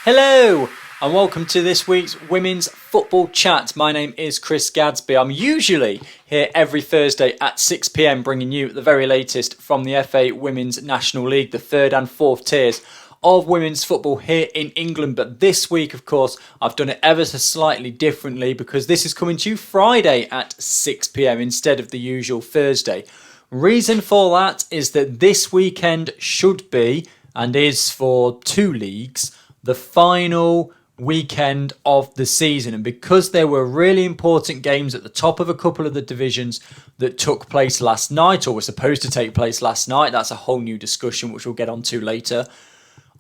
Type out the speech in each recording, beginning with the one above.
Hello and welcome to this week's Women's Football Chat. My name is Chris Gadsby. I'm usually here every Thursday at 6 p.m. bringing you the very latest from the FA Women's National League, the third and fourth tiers of women's football here in England. But this week, of course, I've done it ever so slightly differently because this is coming to you Friday at 6 p.m. instead of the usual Thursday. Reason for that is that this weekend should be, and is for two leagues, the final weekend of the season. And because there were really important games at the top of a couple of the divisions that took place last night, or were supposed to take place last night, that's a whole new discussion which we'll get onto later,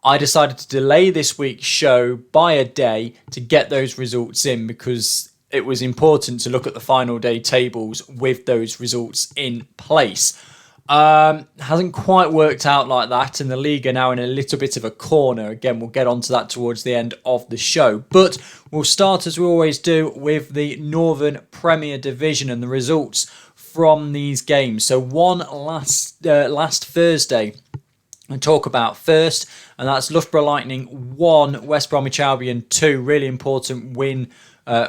I decided to delay this week's show by a day to get those results in because it was important to look at the final day tables with those results in place. Hasn't quite worked out like that, and the league are now in a little bit of a corner. Again, we'll get onto that towards the end of the show. But we'll start, as we always do, with the Northern Premier Division and the results from these games. So one last Thursday, and talk about first, and that's Loughborough Lightning 1, West Bromwich Albion 2. Really important win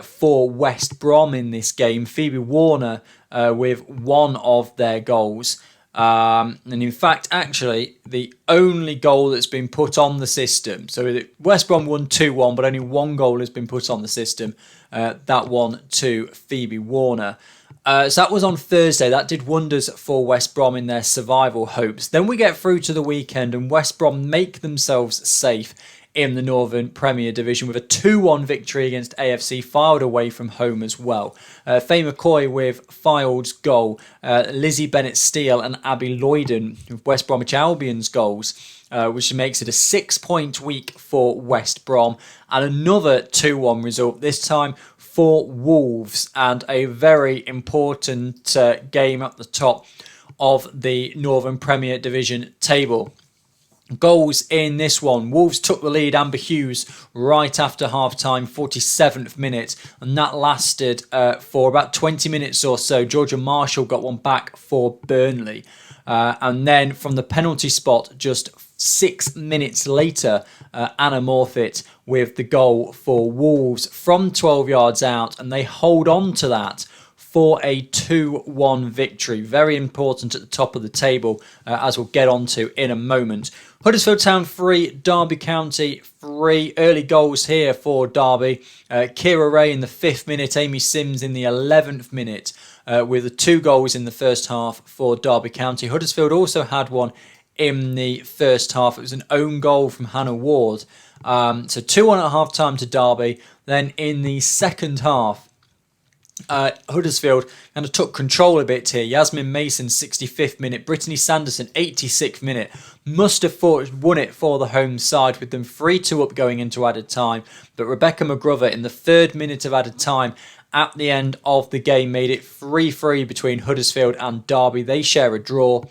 for West Brom in this game. Phoebe Warner with one of their goals. And in fact, actually, the only goal that's been put on the system. So West Brom won 2-1, but only one goal has been put on the system. That one to Phoebe Warner. So that was on Thursday. That did wonders for West Brom in their survival hopes. Then we get through to the weekend and West Brom make themselves safe in the Northern Premier Division with a 2-1 victory against AFC, Fylde away from home as well. Faye McCoy with Fylde's goal, Lizzie Bennett-Steele and Abby Lloyden with West Bromwich Albion's goals, which makes it a 6-point week for West Brom, and another 2-1 result, this time for Wolves, and a very important game at the top of the Northern Premier Division table. Goals in this one. Wolves took the lead, Amber Hughes, right after half-time, 47th minute, and that lasted for about 20 minutes or so. Georgia Marshall got one back for Burnley. And then from the penalty spot, just 6 minutes later, Anna Morfitt with the goal for Wolves from 12 yards out, and they hold on to that for a 2-1 victory. Very important at the top of the table, as we'll get onto in a moment. Huddersfield Town 3, Derby County 3. Early goals here for Derby. Kira Ray in the 5th minute, Amy Sims in the 11th minute, with the 2 goals in the first half for Derby County. Huddersfield also had one in the first half. It was an own goal from Hannah Ward. So 2-1 at half time to Derby. Then in the second half, Huddersfield kind of took control a bit here. Yasmin Mason, 65th minute. Brittany Sanderson, 86th minute. Must have won it for the home side with them 3-2 up going into added time. But Rebecca McGrover in the 3rd minute of added time at the end of the game made it 3-3 between Huddersfield and Derby. They share a draw.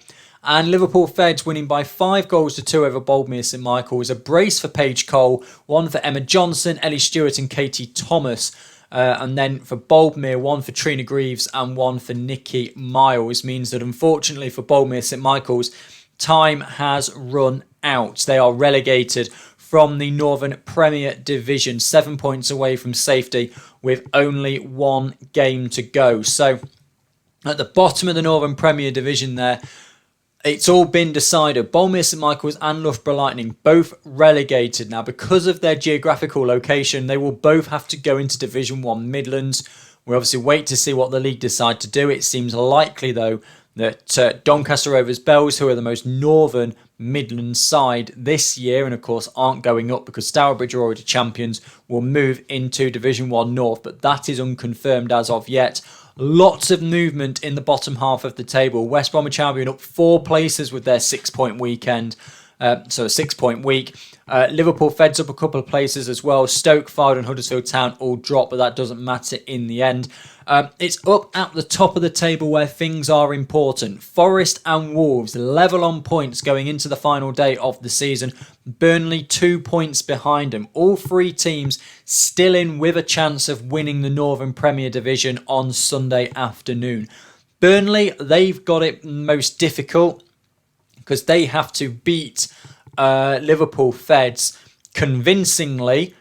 And Liverpool Feds winning by 5-2 over Boldmere St Michael's. A brace for Paige Cole, one for Emma Johnson, Ellie Stewart and Katie Thomas. And then for Boldmere, one for Trina Greaves and one for Nikki Miles. Means that unfortunately for Boldmere St Michael's, time has run out. They are relegated from the Northern Premier Division, 7 points away from safety with only one game to go. So at the bottom of the Northern Premier Division there, it's all been decided. Boldmere St Michael's and Loughborough Lightning both relegated. Now, because of their geographical location, they will both have to go into Division 1 Midlands. We'll obviously wait to see what the league decide to do. It seems likely, though, that Doncaster Rovers Bells, who are the most northern Midlands side this year, and of course aren't going up because Stourbridge are already champions, will move into Division 1 North. But that is unconfirmed as of yet. Lots of movement in the bottom half of the table. West Bromwich Albion up 4 places with their 6-point weekend. So a 6-point week. Liverpool Feds up a couple of places as well. Stoke, Fylde and Huddersfield Town all drop, but that doesn't matter in the end. It's up at the top of the table where things are important. Forest and Wolves level on points going into the final day of the season. Burnley 2 points behind them. All 3 teams still in with a chance of winning the Northern Premier Division on Sunday afternoon. Burnley, they've got it most difficult because they have to beat Liverpool Feds convincingly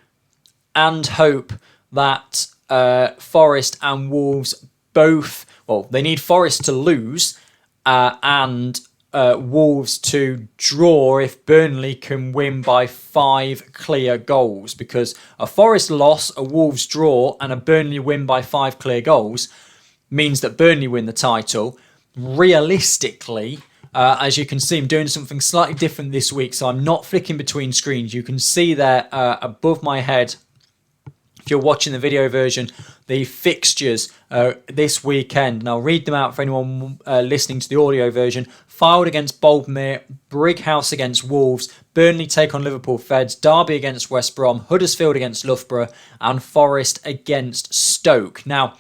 and hope that Forest and Wolves both, well, they need Forest to lose and Wolves to draw if Burnley can win by 5 clear goals, because a Forest loss, a Wolves draw and a Burnley win by 5 clear goals means that Burnley win the title. Realistically, as you can see, I'm doing something slightly different this week, so I'm not flicking between screens. You can see there above my head, if you're watching the video version, the fixtures this weekend. And I'll read them out for anyone listening to the audio version. Fylde against Boldmere, Brighouse against Wolves, Burnley take on Liverpool Feds, Derby against West Brom, Huddersfield against Loughborough, and Forest against Stoke. Now,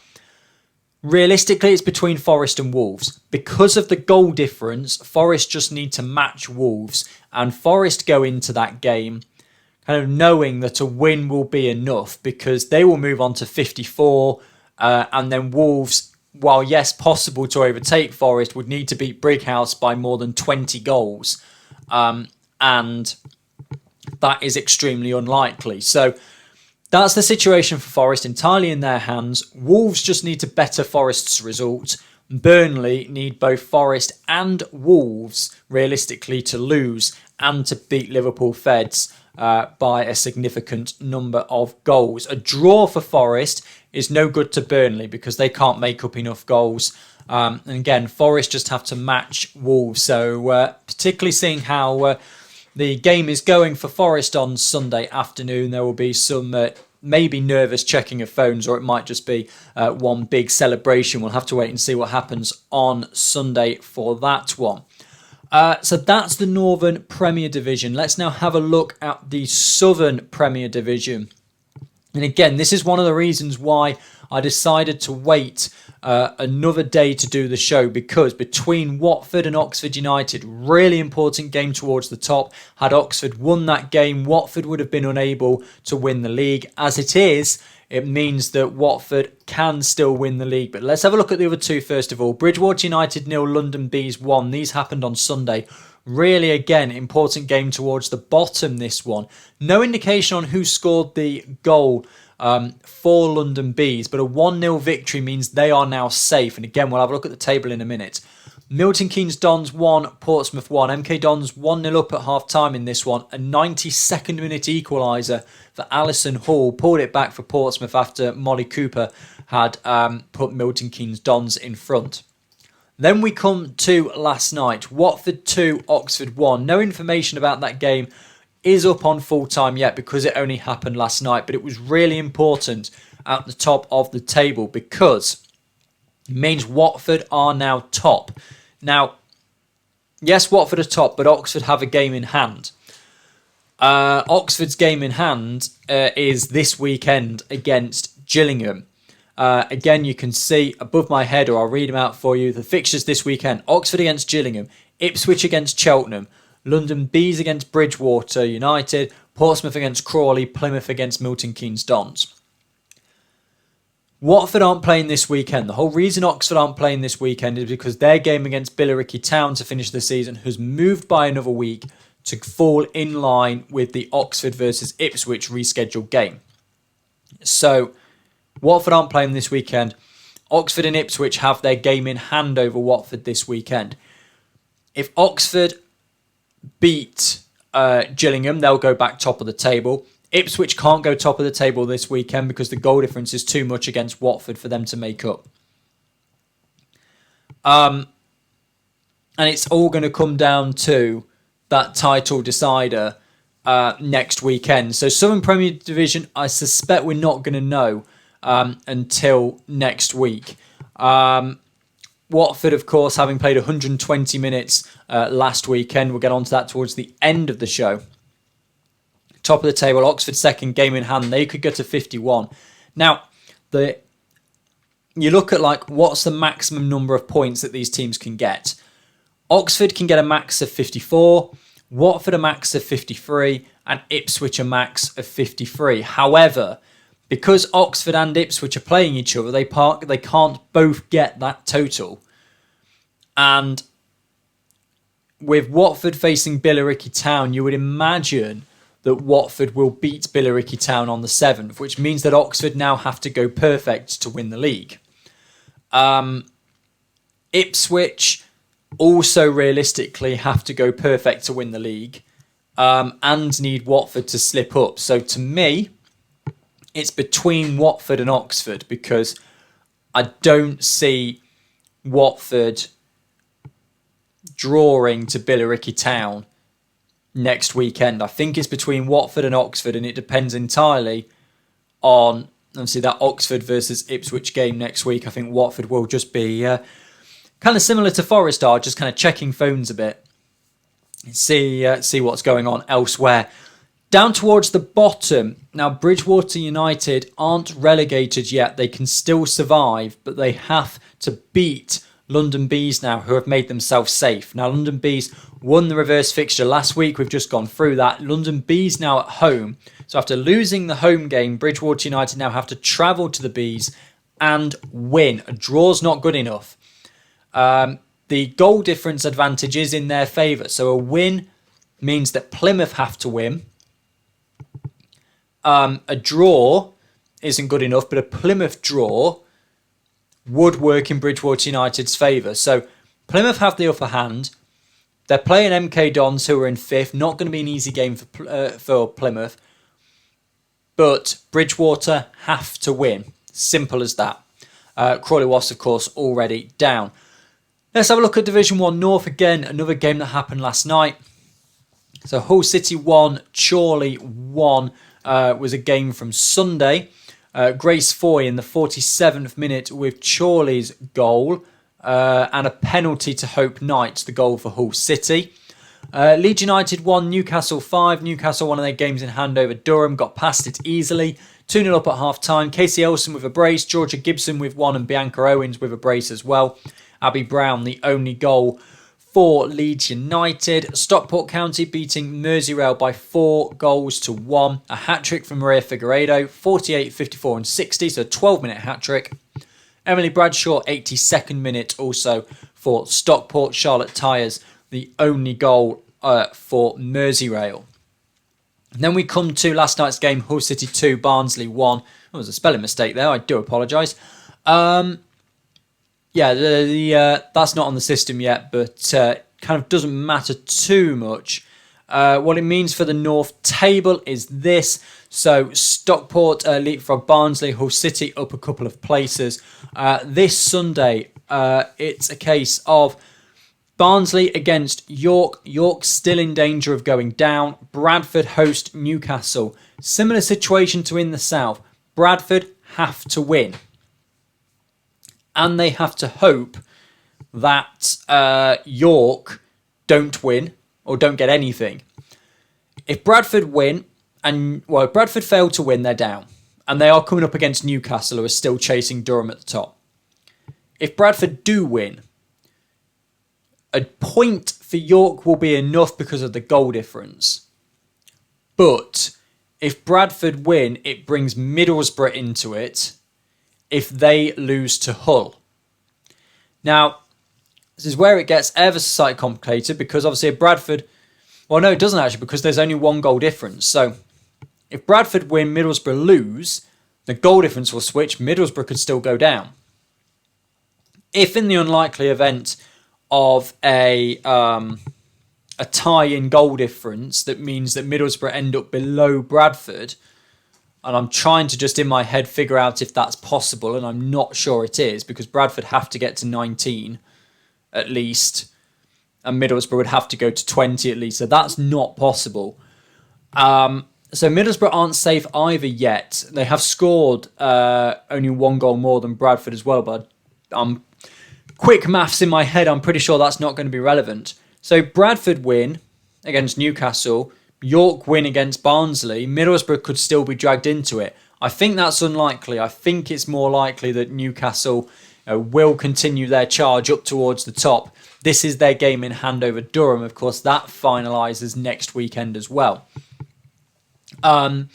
realistically, it's between Forest and Wolves. Because of the goal difference, Forest just need to match Wolves, and Forest go into that game kind of knowing that a win will be enough, because they will move on to 54, and then Wolves, while yes, possible to overtake Forest, would need to beat Brighouse by more than 20 goals. And that is extremely unlikely. So that's the situation for Forest, entirely in their hands. Wolves just need to better Forest's result. Burnley need both Forest and Wolves, realistically, to lose and to beat Liverpool Feds by a significant number of goals. A draw for Forest is no good to Burnley because they can't make up enough goals. And again, Forest just have to match Wolves. So particularly seeing how the game is going for Forest on Sunday afternoon, there will be some maybe nervous checking of phones, or it might just be one big celebration. We'll have to wait and see what happens on Sunday for that one. So that's the Northern Premier Division. Let's now have a look at the Southern Premier Division. And again, this is one of the reasons why I decided to wait another day to do the show, because between Watford and Oxford United, really important game towards the top. Had Oxford won that game, Watford would have been unable to win the league. As it is, it means that Watford can still win the league. But let's have a look at the other two first of all. Bridgewater United 0, London Bees 1. These happened on Sunday. Really, again, important game towards the bottom, this one. No indication on who scored the goal for London Bees, but a 1-0 victory means they are now safe. And again, we'll have a look at the table in a minute. Milton Keynes Dons 1, Portsmouth 1. MK Dons 1-0 up at half-time in this one. A 92nd minute equaliser for Alison Hall. Pulled it back for Portsmouth after Molly Cooper had put Milton Keynes Dons in front. Then we come to last night. Watford 2, Oxford 1. No information about that game is up on full-time yet because it only happened last night. But it was really important at the top of the table because it means Watford are now top. Now, yes, Watford are top, but Oxford have a game in hand. Oxford's game in hand is this weekend against Gillingham. Again, you can see above my head, or I'll read them out for you, the fixtures this weekend. Oxford against Gillingham, Ipswich against Cheltenham, London Bees against Bridgewater United, Portsmouth against Crawley, Plymouth against Milton Keynes Dons. Watford aren't playing this weekend. The whole reason Oxford aren't playing this weekend is because their game against Billericay Town to finish the season has moved by another week to fall in line with the Oxford versus Ipswich rescheduled game. So Watford aren't playing this weekend. Oxford and Ipswich have their game in hand over Watford this weekend. If Oxford beat Gillingham, they'll go back top of the table. Ipswich can't go top of the table this weekend because the goal difference is too much against Watford for them to make up. And it's all going to come down to that title decider next weekend. So Southern Premier Division, I suspect we're not going to know until next week. Watford, of course, having played 120 minutes last weekend. We'll get onto that towards the end of the show. Top of the table, Oxford second, game in hand. They could go to 51. Now, you look at what's the maximum number of points that these teams can get. Oxford can get a max of 54, Watford a max of 53, and Ipswich a max of 53. However, because Oxford and Ipswich are playing each other, they can't both get that total. And with Watford facing Billericay Town, you would imagine that Watford will beat Billericay Town on the 7th, which means that Oxford now have to go perfect to win the league. Ipswich also realistically have to go perfect to win the league, and need Watford to slip up. So to me, it's between Watford and Oxford, because I don't see Watford drawing to Billericay Town next weekend. I think it's between Watford and Oxford, and it depends entirely on, obviously, that Oxford versus Ipswich game next week. I think Watford will just be kind of similar to Forest are, just kind of checking phones a bit, see what's going on elsewhere. Down towards the bottom, now Bridgewater United aren't relegated yet. They can still survive, but they have to beat London Bees now, who have made themselves safe. Now, London Bees won the reverse fixture last week. We've just gone through that. London Bees now at home. So after losing the home game, Bridgewater United now have to travel to the Bees and win. A draw's not good enough. The goal difference advantage is in their favour. So a win means that Plymouth have to win. A draw isn't good enough, but a Plymouth draw would work in Bridgewater United's favour. So Plymouth have the upper hand. They're playing MK Dons, who are in 5th. Not going to be an easy game for Plymouth. But Bridgewater have to win. Simple as that. Crawley Wasps, of course, already down. Let's have a look at Division 1 North again. Another game that happened last night. So Hull City 1, Chorley 1 was a game from Sunday. Grace Foy in the 47th minute with Chorley's goal and a penalty to Hope Knight, the goal for Hull City. Leeds United 1, Newcastle 5. Newcastle, one of their games in hand over Durham, got past it easily. 2-0 up at half-time. Casey Elson with a brace, Georgia Gibson with one, and Bianca Owens with a brace as well. Abby Brown, the only goal for Leeds United. Stockport County beating Merseyrail by 4 goals to 1. A hat-trick from Maria Figueiredo, 48, 54 and 60, so a 12-minute hat-trick. Emily Bradshaw, 82nd minute also for Stockport. Charlotte Tyers, the only goal for Merseyrail. Then we come to last night's game, Hull City 2, Barnsley 1. There was a spelling mistake there, I do apologise. That's not on the system yet, but kind of doesn't matter too much. What it means for the North table is this. So Stockport leapfrog Barnsley, Hull City up a couple of places. This Sunday, it's a case of Barnsley against York. York still in danger of going down. Bradford host Newcastle. Similar situation to in the South. Bradford have to win. And they have to hope that York don't win or don't get anything. If Bradford win, if Bradford fail to win, they're down. And they are coming up against Newcastle, who are still chasing Durham at the top. If Bradford do win, a point for York will be enough because of the goal difference. But if Bradford win, it brings Middlesbrough into it if they lose to Hull. Now, this is where it gets ever so slightly complicated, because obviously if Bradford... Well, no, it doesn't actually, because there's only 1 goal difference. So if Bradford win, Middlesbrough lose, the goal difference will switch. Middlesbrough could still go down. If in the unlikely event of a tie in goal difference, that means that Middlesbrough end up below Bradford, and I'm trying to just in my head figure out if that's possible, and I'm not sure it is, because Bradford have to get to 19 at least, and Middlesbrough would have to go to 20 at least, so that's not possible. So Middlesbrough aren't safe either yet. They have scored only 1 goal more than Bradford as well, but quick maths in my head, I'm pretty sure that's not going to be relevant. So Bradford win against Newcastle, York win against Barnsley, Middlesbrough could still be dragged into it. I think that's unlikely. I think it's more likely that Newcastle will continue their charge up towards the top. This is their game in hand over Durham. Of course, that finalises next weekend as well. So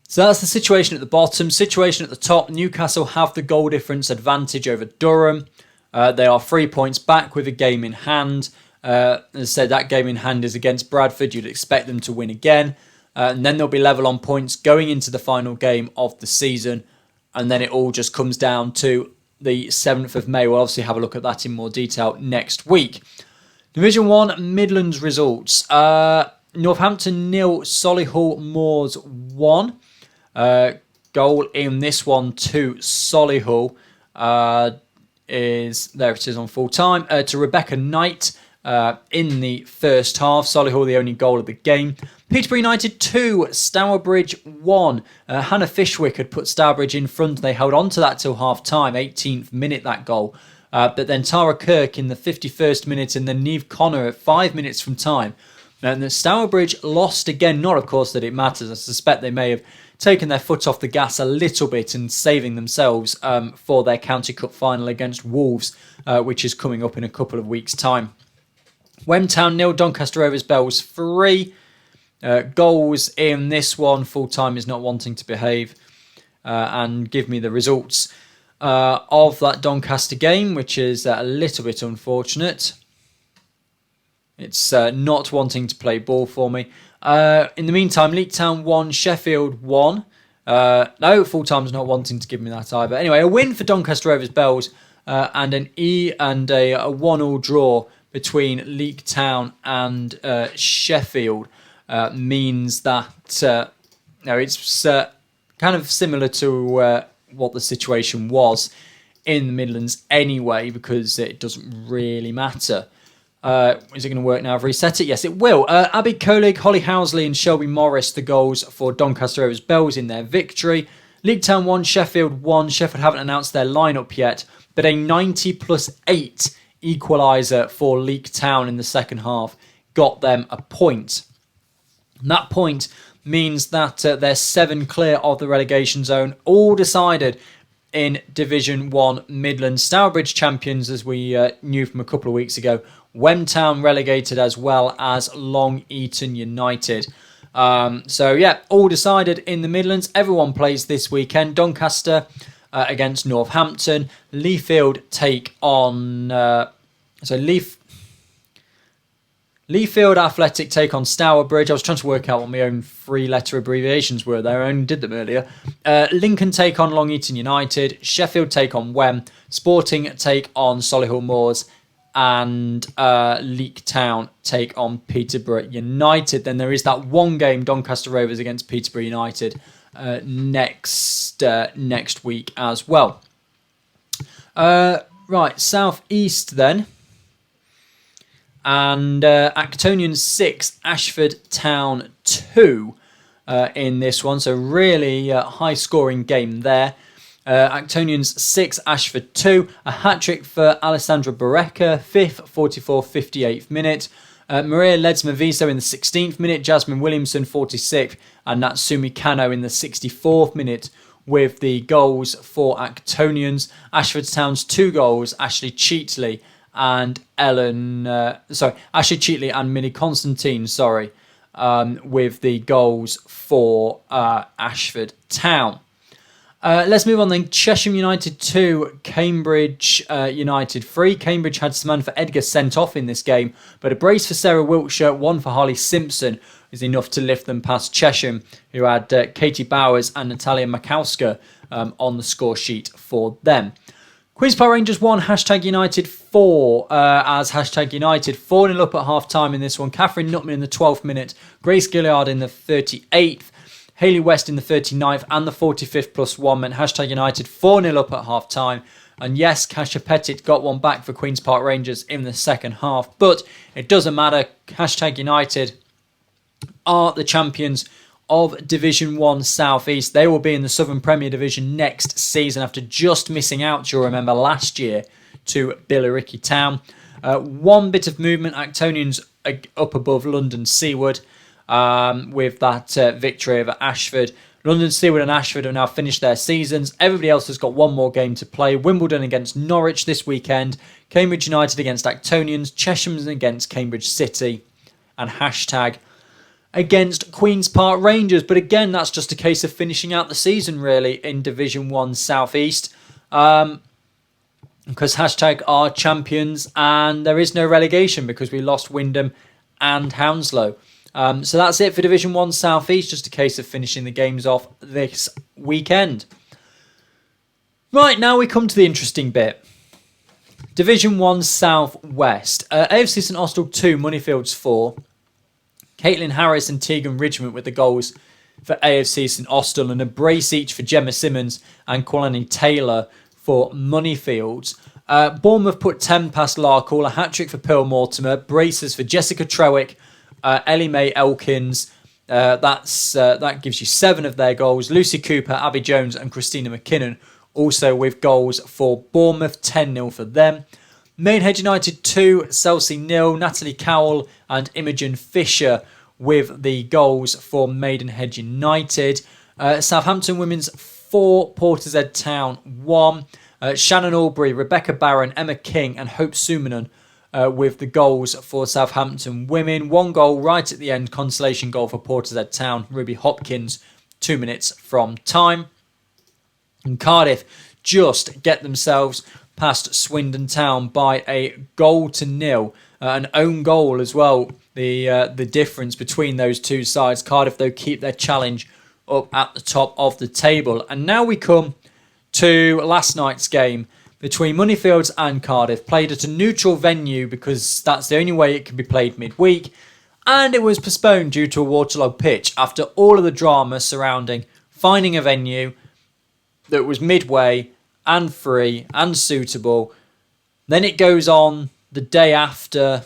that's the situation at the bottom. Situation at the top, Newcastle have the goal difference advantage over Durham. They are 3 points back with a game in hand. As I said, that game in hand is against Bradford. You'd expect them to win again. And then they'll be level on points going into the final game of the season. And then it all just comes down to the 7th of May. We'll obviously have a look at that in more detail next week. Division 1 Midlands results. Northampton 0, Solihull Moors 1. Goal in this one to Solihull is on full time to Rebecca Knight in the first half. Solihull the only goal of the game. Peterborough United 2, Stourbridge 1. Hannah Fishwick had put Stourbridge in front. They held on to that till half time, 18th minute that goal. But then Tara Kirk in the 51st minute and then Niamh Connor at 5 minutes from time. And the Stourbridge lost again. Not, of course, that it matters. I suspect they may have taken their foot off the gas a little bit and saving themselves for their County Cup final against Wolves, which is coming up in a couple of weeks' time. Wemtown 0, Doncaster Rovers Bells 3. Goals in this one. Full time is not wanting to behave and give me the results of that Doncaster game, which is a little bit unfortunate. It's not wanting to play ball for me. In the meantime, Leek Town 1, Sheffield 1. No, full time's not wanting to give me that either. Anyway, a win for Doncaster Rovers Bells and a 1-1 draw between Leek Town and Sheffield. Means that it's kind of similar to what the situation was in the Midlands anyway, because it doesn't really matter. Is it going to work now? I've reset it. Yes, it will. Abby Colig, Holly Housley and Shelby Morris, the goals for Doncaster Rovers Bells in their victory. Leek Town 1, Sheffield 1. Sheffield haven't announced their lineup yet, but a 90+8 equaliser for Leek Town in the second half got them a point. And that point means that they're 7 clear of the relegation zone, all decided in Division 1 Midlands. Stourbridge champions, as we knew from a couple of weeks ago. Wemtown relegated, as well as Long Eaton United. All decided in the Midlands. Everyone plays this weekend. Doncaster against Northampton. Leafield take on... Leafield Athletic take on Stourbridge. I was trying to work out what my own 3-letter abbreviations were there. I only did them earlier. Lincoln take on Long Eaton United. Sheffield take on Wem. Sporting take on Solihull Moors. And Leek Town take on Peterborough United. Then there is that one game, Doncaster Rovers against Peterborough United, next week as well. Right, South East then. And Actonian 6, Ashford Town 2 in this one. So really high scoring game there. Actonians 6, Ashford 2. A hat-trick for Alessandra Barreca, 5th, 44th, 58th minute. Maria Ledsma-Viso in the 16th minute. Jasmine Williamson, 46th. And Natsumi Kano in the 64th minute with the goals for Actonians. Ashford Town's 2 goals, Ashley Cheatley and Ashley Cheatley and Minnie Constantine, with the goals for Ashford Town. Let's move on then. Chesham United 2, Cambridge United 3. Cambridge had Samantha Edgar sent off in this game, but a brace for Sarah Wiltshire, 1 for Harley Simpson, is enough to lift them past Chesham, who had Katie Bowers and Natalia Makowska on the score sheet for them. Queen's Park Rangers 1, United 4, as United 4-0 up at half-time in this one. Catherine Nutman in the 12th minute, Grace Gilliard in the 38th, Hayley West in the 39th and the 45th +1 meant United 4-0 up at half-time. And yes, Kasia Pettit got one back for Queen's Park Rangers in the second half, but it doesn't matter. United are the champions of Division 1 South East. They will be in the Southern Premier Division next season after just missing out, you'll remember, last year to Billericay Town. One bit of movement, Actonians up above London Seaward with that victory over Ashford. London Seaward and Ashford have now finished their seasons. Everybody else has got one more game to play. Wimbledon against Norwich this weekend. Cambridge United against Actonians. Chesham against Cambridge City. And against Queen's Park Rangers. But again, that's just a case of finishing out the season, really, in Division 1 South East. because hashtag are champions, and there is no relegation because we lost Wyndham and Hounslow. So that's it for Division 1 South East, just a case of finishing the games off this weekend. Right, now we come to the interesting bit. Division 1 South West. AFC St Austell 2, Moneyfields 4. Caitlin Harris and Tegan Ridgement with the goals for AFC St Austell, and a brace each for Gemma Simmons and Quilani Taylor for Moneyfields. Bournemouth put 10 past Larkhall, a hat-trick for Pearl Mortimer, braces for Jessica Trewick, Ellie Mae Elkins. That gives you 7 of their goals. Lucy Cooper, Abby Jones and Christina McKinnon also with goals for Bournemouth, 10-0 for them. Maidenhead United 2, Chelsea 0, Natalie Cowell and Imogen Fisher with the goals for Maidenhead United. Southampton Women's 4, Portishead Town 1. Shannon Albury, Rebecca Barron, Emma King and Hope Sumanen with the goals for Southampton Women. 1 goal right at the end, consolation goal for Portishead Town, Ruby Hopkins, 2 minutes from time. And Cardiff just get themselves past Swindon Town by a 0-0, an own goal as well. The difference between those two sides. Cardiff, though, keep their challenge up at the top of the table. And now we come to last night's game between Moneyfields and Cardiff, played at a neutral venue because that's the only way it can be played midweek. And it was postponed due to a waterlogged pitch after all of the drama surrounding finding a venue that was midway and free and suitable. Then it goes on the day after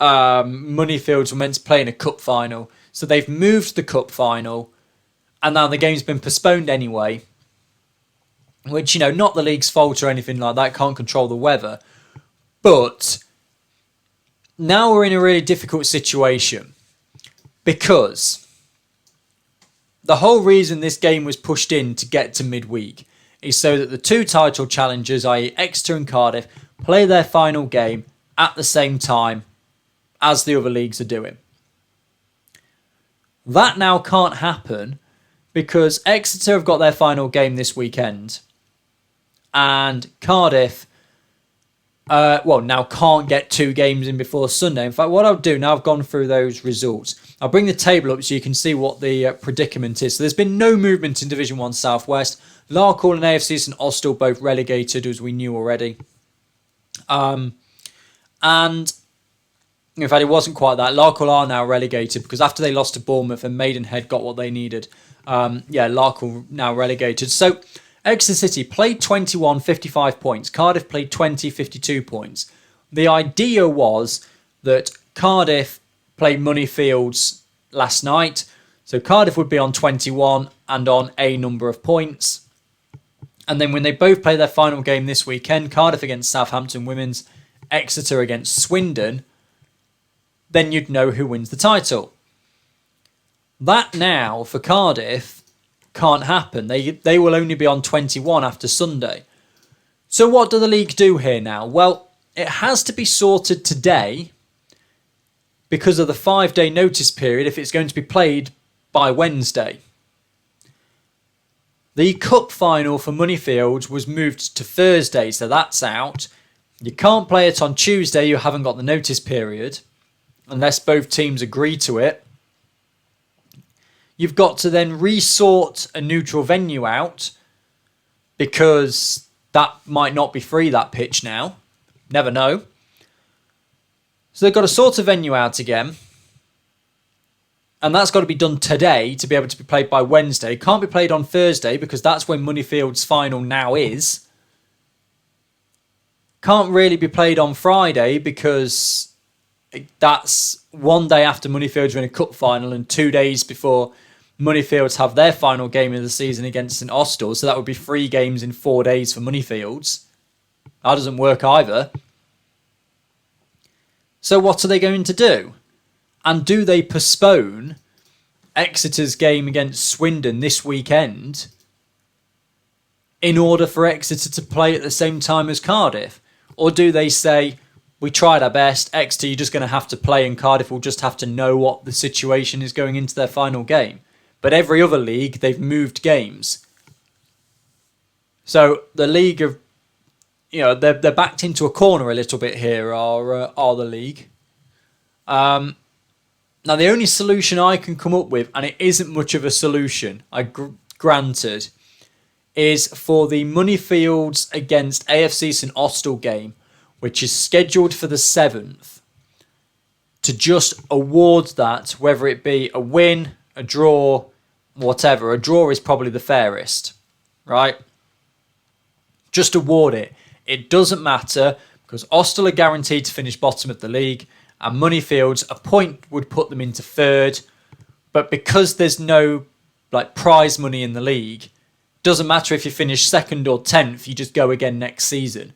Moneyfields were meant to play in a cup final. So they've moved the cup final and now the game's been postponed anyway. Which, not the league's fault or anything like that. Can't control the weather. But now we're in a really difficult situation. Because the whole reason this game was pushed in to get to midweek is so that the 2 title challengers, i.e. Exeter and Cardiff, play their final game at the same time as the other leagues are doing. That now can't happen because Exeter have got their final game this weekend and Cardiff now can't get 2 games in before Sunday. In fact, what I'll do, now I've gone through those results, I'll bring the table up so you can see what the predicament is. So there's been no movement in Division 1 South West. Larkhall and AFC St Austell both relegated, as we knew already. And in fact, it wasn't quite that. Larkhall are now relegated because after they lost to Bournemouth and Maidenhead got what they needed, Larkhall now relegated. So Exeter City played 21, 55 points. Cardiff played 20, 52 points. The idea was that Cardiff played Moneyfields last night. So Cardiff would be on 21 and on a number of points. And then when they both play their final game this weekend, Cardiff against Southampton Women's, Exeter against Swindon, then you'd know who wins the title. That now, for Cardiff, can't happen. They will only be on 21 after Sunday. So what do the league do here now? Well, it has to be sorted today because of the 5-day notice period if it's going to be played by Wednesday. The cup final for Moneyfields was moved to Thursday, so that's out. You can't play it on Tuesday, you haven't got the notice period, unless both teams agree to it. You've got to then resort a neutral venue out because that might not be free, that pitch now. Never know. So they've got to sort a venue out again. And that's got to be done today to be able to be played by Wednesday. Can't be played on Thursday because that's when Moneyfield's final now is. Can't really be played on Friday because that's one day after Moneyfields win a cup final and 2 days before Moneyfields have their final game of the season against St Austell. So that would be 3 games in 4 days for Moneyfields. That doesn't work either. So what are they going to do? And do they postpone Exeter's game against Swindon this weekend in order for Exeter to play at the same time as Cardiff? Or do they say, we tried our best, Exeter, you're just going to have to play and Cardiff will just have to know what the situation is going into their final game? But every other league, they've moved games. So the league they're backed into a corner a little bit here. Are the league? Now the only solution I can come up with, and it isn't much of a solution, granted, is for the Moneyfields against AFC St Austell game, which is scheduled for the 7th, to just award that, whether it be a win, a draw, whatever. A draw is probably the fairest, right? Just award it. It doesn't matter because Austell are guaranteed to finish bottom of the league, and Moneyfields, a point would put them into 3rd. But because there's no prize money in the league, doesn't matter if you finish 2nd or 10th, you just go again next season.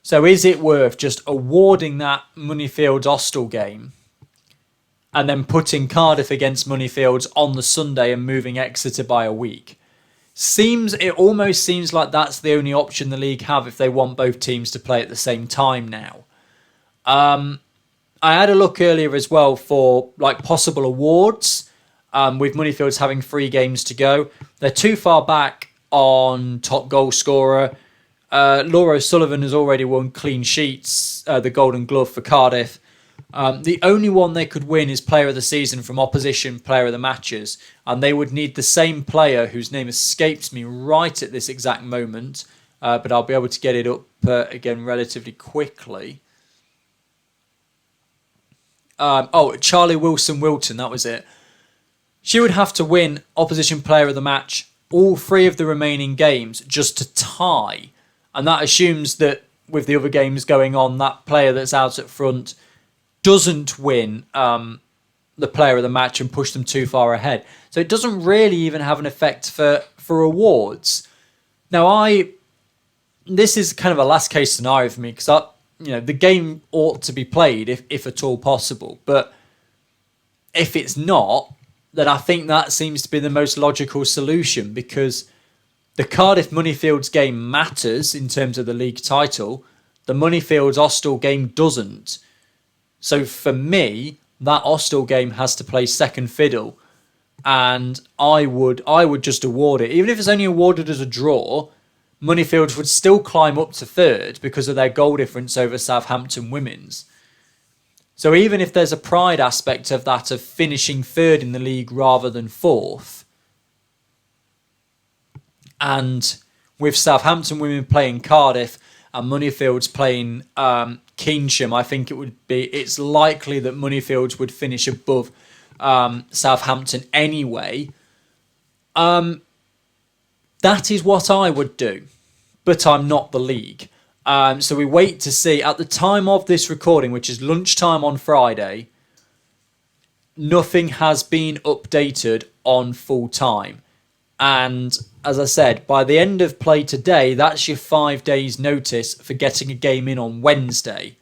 So is it worth just awarding that Moneyfields Austell game and then putting Cardiff against Moneyfields on the Sunday and moving Exeter by a week? It almost seems like that's the only option the league have if they want both teams to play at the same time now. I had a look earlier as well for possible awards, with Moneyfields having 3 games to go. They're too far back on top goal scorer. Laura O'Sullivan has already won clean sheets, the Golden Glove for Cardiff. The only one they could win is Player of the Season from opposition Player of the Matches, and they would need the same player whose name escapes me right at this exact moment, but I'll be able to get it up again relatively quickly. Charlie Wilson-Wilton, that was it. She would have to win opposition Player of the Match all 3 of the remaining games just to tie, and that assumes that with the other games going on, that player that's out at front doesn't win the Player of the Match and push them too far ahead. So it doesn't really even have an effect for awards. Now, this is kind of a last case scenario for me because the game ought to be played if at all possible. But if it's not, then I think that seems to be the most logical solution because the Cardiff Moneyfields game matters in terms of the league title. The Moneyfields Austell game doesn't. So for me, that Austell game has to play second fiddle, and I would just award it. Even if it's only awarded as a draw, Moneyfields would still climb up to 3rd because of their goal difference over Southampton Women's. So even if there's a pride aspect of that, of finishing 3rd in the league rather than 4th, and with Southampton Women playing Cardiff and Moneyfields playing Keynsham, I think it's likely that Moneyfields would finish above Southampton anyway. That is what I would do, but I'm not the league. So we wait to see. At the time of this recording, which is lunchtime on Friday, nothing has been updated on full time. And as I said, by the end of play today, that's your 5 days notice for getting a game in on Wednesday.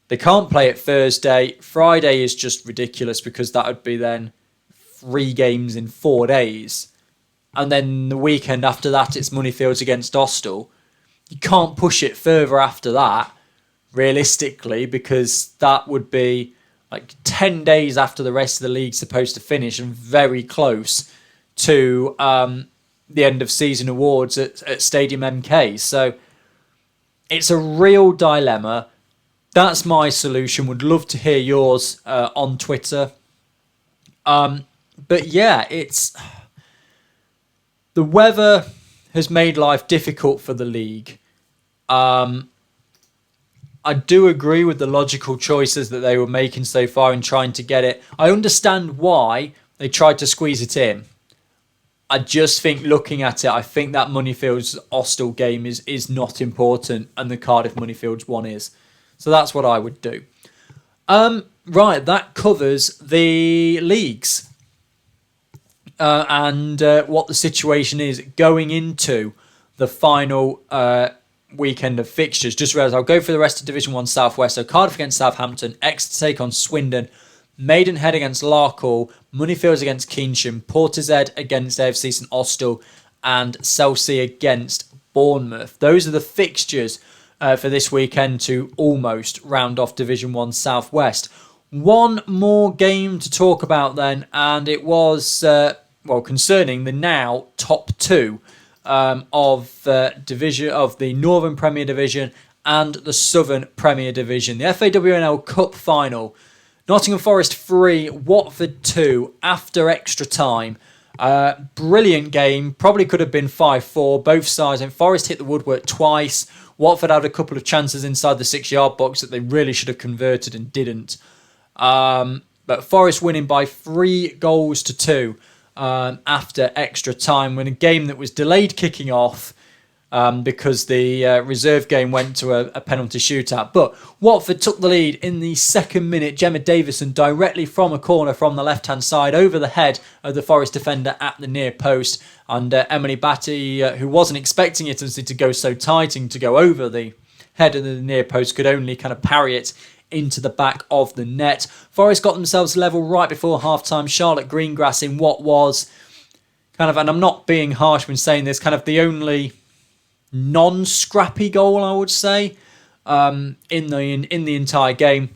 They can't play it Thursday. Friday is just ridiculous because that would be then 3 games in 4 days. And then the weekend after that, it's Moneyfields against Austell. You can't push it further after that, realistically, because that would be 10 days after the rest of the league's supposed to finish and very close to the end of season awards at Stadium MK. So it's a real dilemma. That's my solution. Would love to hear yours on Twitter. But yeah, the weather has made life difficult for the league. I do agree with the logical choices that they were making so far in trying to get it. I understand why they tried to squeeze it in. I just think looking at it, I think that Moneyfields Austell game is not important and the Cardiff Moneyfields one is. So that's what I would do. Right, that covers the leagues and what the situation is going into the final weekend of fixtures. Just realised I'll go for the rest of Division 1 South West. So Cardiff against Southampton, Exeter take on Swindon, Maidenhead against Larkhall, Moneyfields against Keynsham, Portishead against AFC St Austell, and Chelsea against Bournemouth. Those are the fixtures for this weekend to almost round off Division 1 South West. One more game to talk about then, and it was concerning the now top 2 of the Northern Premier Division and the Southern Premier Division. The FAWNL Cup final. Nottingham Forest 3, Watford 2 after extra time. Brilliant game. Probably could have been 5-4. Both sides. And Forest hit the woodwork twice. Watford had a couple of chances inside the 6-yard box that they really should have converted and didn't. But Forest winning by 3-2 after extra time, when a game that was delayed kicking off because the reserve game went to a penalty shootout. But Watford took the lead in the second minute. Gemma Davison directly from a corner from the left-hand side over the head of the Forest defender at the near post. And Emily Batty, who wasn't expecting it to go so tight and to go over the head of the near post, could only kind of parry it into the back of the net. Forest got themselves level right before half-time. Charlotte Greengrass in what was kind of, and I'm not being harsh when saying this, kind of the only non-scrappy goal, I would say, in the entire game.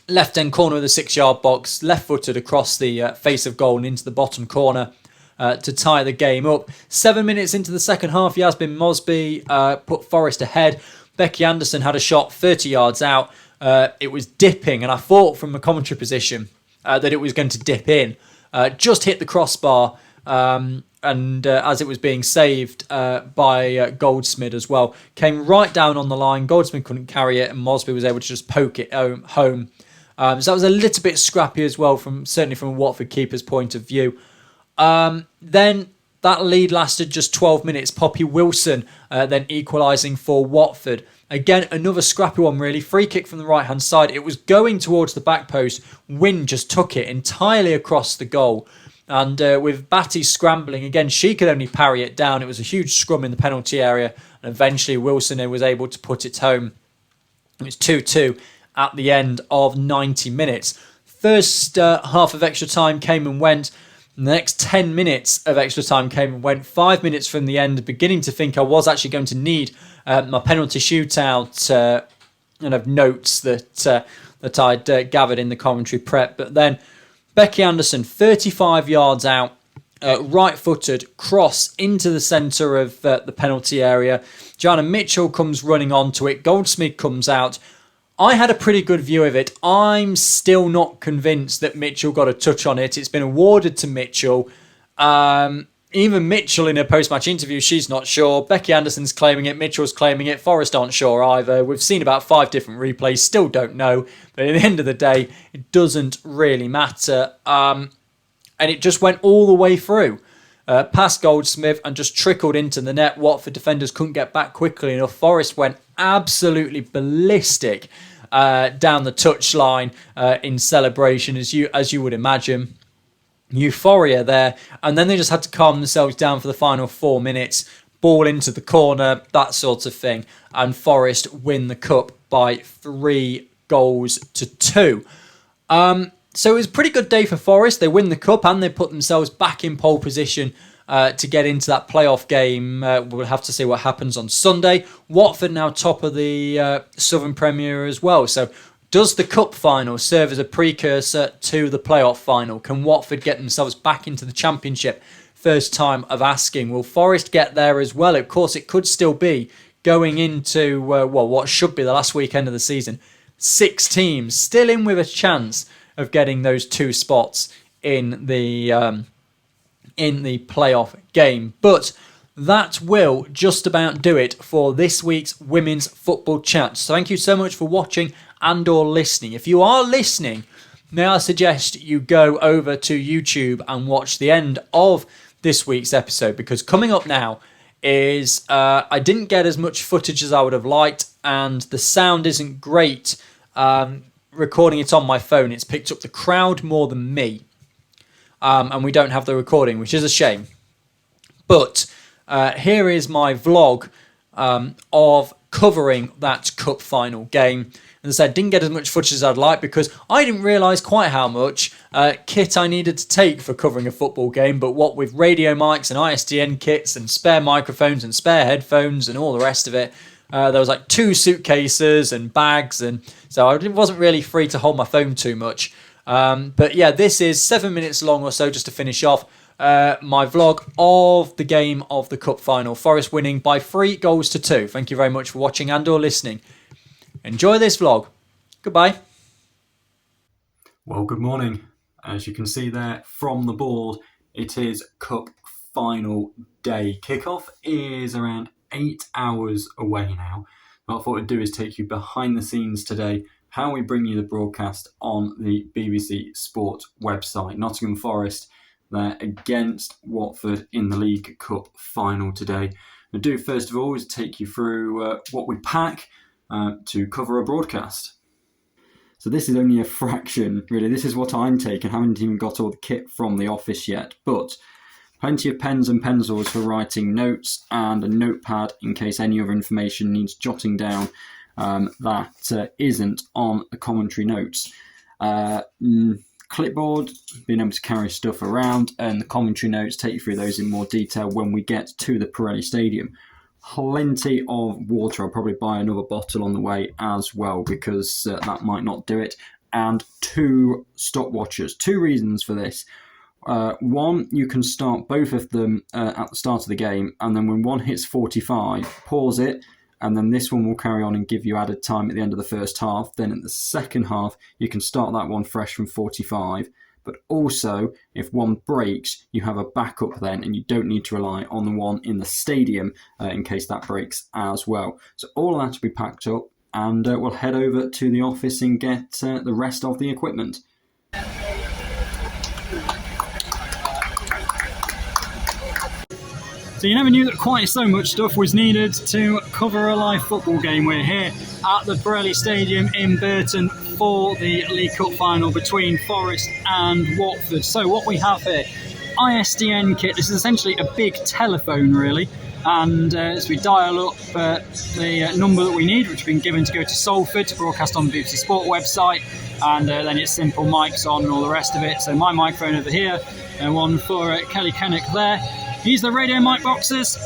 Left-hand corner of the 6-yard box, left-footed across the face of goal and into the bottom corner to tie the game up. 7 minutes into the second half, Yasmin Mosby put Forest ahead. Becky Anderson had a shot 30 yards out. It was dipping, and I thought from a commentary position that it was going to dip in. Just hit the crossbar, and as it was being saved by Goldsmith as well, came right down on the line. Goldsmith couldn't carry it, and Mosby was able to just poke it home. So that was a little bit scrappy as well, certainly from a Watford keeper's point of view. Then that lead lasted just 12 minutes. Poppy Wilson then equalising for Watford. Again, another scrappy one, really. Free kick from the right-hand side. It was going towards the back post. Wynne just took it entirely across the goal. And with Batty scrambling, again, she could only parry it down. It was a huge scrum in the penalty area. And eventually Wilson was able to put it home. It was 2-2 at the end of 90 minutes. First half of extra time came and went. The next 10 minutes of extra time came and went. 5 minutes from the end, beginning to think I was actually going to need my penalty shootout notes that I'd gathered in the commentary prep. But then Becky Anderson, 35 yards out, right-footed, cross into the centre of the penalty area. Joanna Mitchell comes running onto it. Goldsmith comes out. I had a pretty good view of it. I'm still not convinced that Mitchell got a touch on it. It's been awarded to Mitchell. Even Mitchell in her post-match interview, she's not sure. Becky Anderson's claiming it. Mitchell's claiming it. Forest aren't sure either. We've seen about 5 different replays. Still don't know. But at the end of the day, it doesn't really matter. And it just went all the way through. Past Goldsmith and just trickled into the net. Watford defenders couldn't get back quickly enough. Forest went absolutely ballistic down the touchline in celebration, as you would imagine. Euphoria there, and then they just had to calm themselves down for the final 4 minutes. Ball into the corner, that sort of thing, and Forest win the cup by 3-2. So it was a pretty good day for Forest. They win the cup and they put themselves back in pole position to get into that playoff game. We'll have to see what happens on Sunday. Watford now top of the Southern Premier as well. So does the cup final serve as a precursor to the playoff final? Can Watford get themselves back into the Championship? First time of asking. Will Forest get there as well? Of course, it could still be going into what should be the last weekend of the season. 6 teams still in with a chance of getting those 2 spots in the playoff game. But that will just about do it for this week's Women's Football Chat. So thank you so much for watching and or listening. If you are listening, may I suggest you go over to YouTube and watch the end of this week's episode, because coming up now is I didn't get as much footage as I would have liked, and the sound isn't great. Recording it on my phone, it's picked up the crowd more than me, and we don't have the recording, which is a shame. But here is my vlog of covering that cup final game. As I said, didn't get as much footage as I'd like because I didn't realise quite how much kit I needed to take for covering a football game. But what with radio mics and ISDN kits and spare microphones and spare headphones and all the rest of it, there was like 2 suitcases and bags, and so I wasn't really free to hold my phone too much. But yeah, this is 7 minutes long or so just to finish off. my vlog of the game of the Cup final. Forest winning by 3-2. Thank you very much for watching and or listening. Enjoy this vlog. Goodbye. Well, good morning. As you can see there from the board, it is Cup final day. Kickoff is around 8 hours away now. What I thought I'd do is take you behind the scenes today, how we bring you the broadcast on the BBC Sport website. Nottingham Forest, they're against Watford in the League Cup final today. I'll do first of all is take you through what we pack to cover a broadcast. So this is only a fraction, really. This is what I'm taking. I haven't even got all the kit from the office yet, but plenty of pens and pencils for writing notes and a notepad in case any other information needs jotting down that isn't on the commentary notes. Clipboard, being able to carry stuff around, and the commentary notes, take you through those in more detail when we get to the Pirelli Stadium. Plenty of water. I'll probably buy another bottle on the way as well because that might not do it. And 2 stopwatches. 2 reasons for this. One, you can start both of them at the start of the game, and then when one hits 45, pause it, and then this one will carry on and give you added time at the end of the first half. Then at the second half, you can start that one fresh from 45. But also, if one breaks, you have a backup then, and you don't need to rely on the one in the stadium in case that breaks as well. So all of that to be packed up, and we'll head over to the office and get the rest of the equipment. So you never knew that quite so much stuff was needed to cover a live football game. We're here at the Pirelli Stadium in Burton for the League Cup final between Forest and Watford. So what we have here, ISDN kit. This is essentially a big telephone, really. And as we dial up the number that we need, which has been given to go to Salford to broadcast on the BBC Sport website, and then it's simple mics on and all the rest of it. So my microphone over here, and one for Kelly Kennock there. These are the radio mic boxes,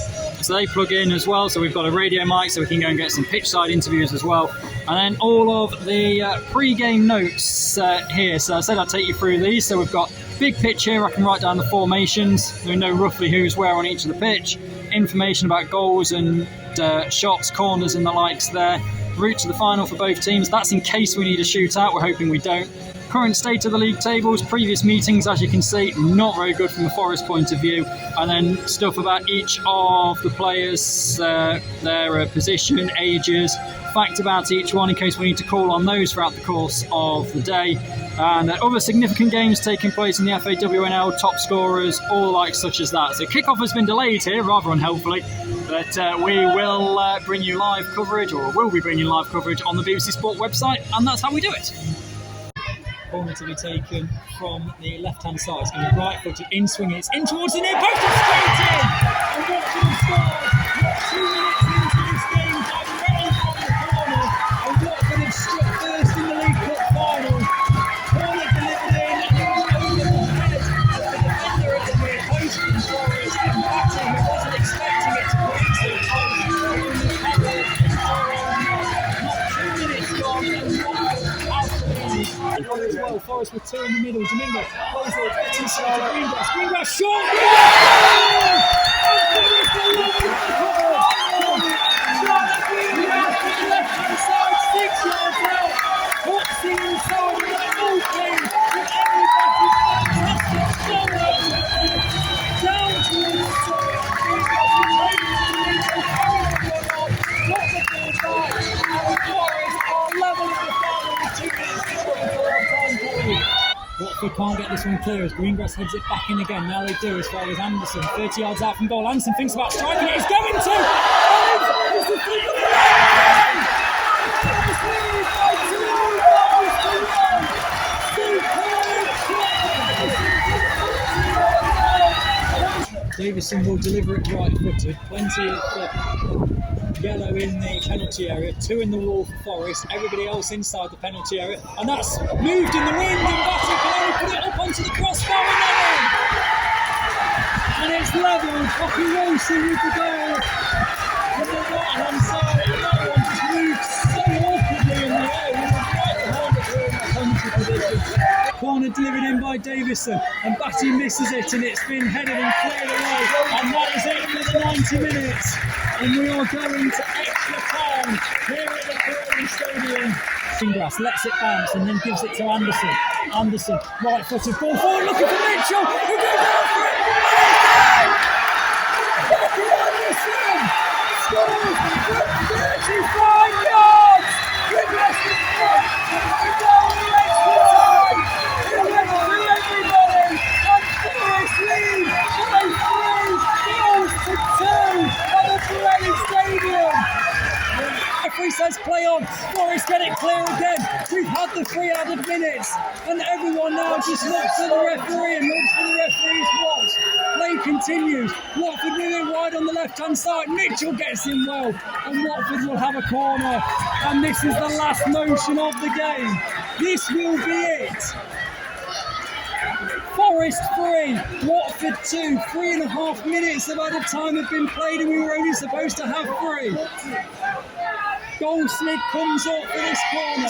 so they plug in as well. So we've got a radio mic, so we can go and get some pitch side interviews as well. And then all of the pre-game notes here. So I said I'd take you through these. So we've got big pitch here. I can write down the formations. So we know roughly who's where on each of the pitch. Information about goals and shots, corners and the likes there. Route to the final for both teams. That's in case we need a shootout. We're hoping we don't. Current state of the league tables, previous meetings, as you can see, not very good from the Forest point of view. And then stuff about each of the players, their position, ages, fact about each one in case we need to call on those throughout the course of the day. And other significant games taking place in the FAWNL, top scorers, all like such as that. So kickoff has been delayed here, rather unhelpfully, but we will bring you live coverage, or will be bringing live coverage on the BBC Sport website, and that's how we do it. Corner to be taken from the left-hand side. It's going to be right-footed, in-swinging. It's in towards the near post and straight in! And Watford have scored. 2 minutes into this game, ready from the corner. And Watford have struck first in the League Cup final. Corner delivered in, and it was over the head of the defender at the near post from Forest. And batting, I wasn't expecting it to break so close. Not 2 minutes gone, and Watford has the lead. As well, Forest with 2 in the middle. Domingo plays it, gets inside to Greengrass. Greengrass shot! Left-hand side, 6 yards out. Puts it inside with that full clean. With everybody fantastic solo. Down towards Greengrass. Got the ball back. And Forest are level at the final with 2 minutes to go before half-time period. Watford can't get this one clear as Greengrass heads it back in again. Now they do as far as Anderson, 30 yards out from goal. Anderson thinks about striking it. He's going to! It's the flip of the Davison will deliver it right-footed. Plenty of yellow in the penalty area, 2 in the wall for Forest, everybody else inside the penalty area, and that's moved in the wind, and Batty can only put it up onto the crossbar and it's levelled. Okirosi with the goal from the right-hand side, and that one just moved so awkwardly in the air. He was right behind it in that penalty position. Corner corner delivered in by Davison, and Batty misses it, and it's been headed and cleared away, and that is it for the 90 minutes, and we are going to extra time here at the Crawley Stadium. Grass lets it bounce and then gives it to Anderson. Anderson, right footed ball forward, looking for Mitchell, who goes out for it, and Becky Anderson scores from 35 yards! Goodness me! We go in extra time! It went through everybody! And Forest lead by 3 goals to 2 at the Crawley Stadium! Referee says play on. Forest get it clear again. We've had the 3 added minutes, and everyone now just looks at the referee and looks for the referee's watch. Play continues. Watford moving wide on the left-hand side. Mitchell gets in well, and Watford will have a corner. And this is the last motion of the game. This will be it. Forest 3, Watford 2. 3.5 minutes of added time have been played, and we were only supposed to have 3. Goldsmith comes up for this corner.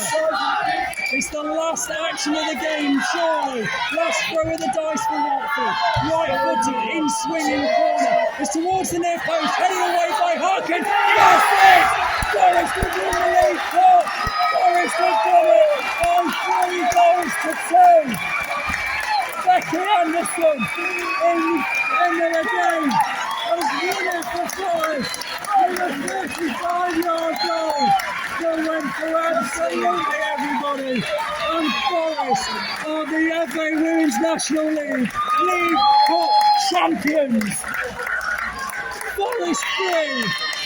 It's the last action of the game, surely. Last throw of the dice for Watford. Right footed, in swinging corner. It's towards the near post, headed away by Harkin. That's it! Forest have won the League Cup. Forest have done it by 3 goals to 2. Becky Anderson in the end of the game has won it for Forest. With a 35-yard goal that went for absolutely everybody. And Forest are the FA Women's National League Cup champions. Forest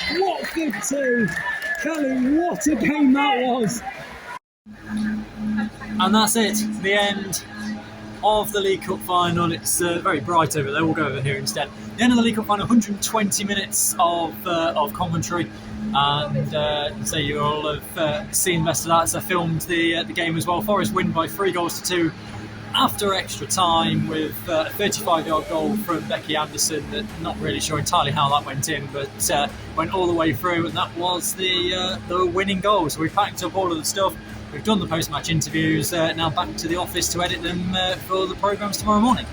3, Watford 2. Kelly, what a game that was. And that's it, the end of the League Cup final. It's very bright over there, we'll go over here instead. The end of the League Cup final, 120 minutes of commentary, and so you all have seen the best of that as I filmed the game as well. Forest win by 3 goals to 2 after extra time with a 35-yard goal from Becky Anderson. That not really sure entirely how that went in, but went all the way through, and that was the winning goal. So we packed up all of the stuff. We've done the post-match interviews, now back to the office to edit them for the programmes tomorrow morning.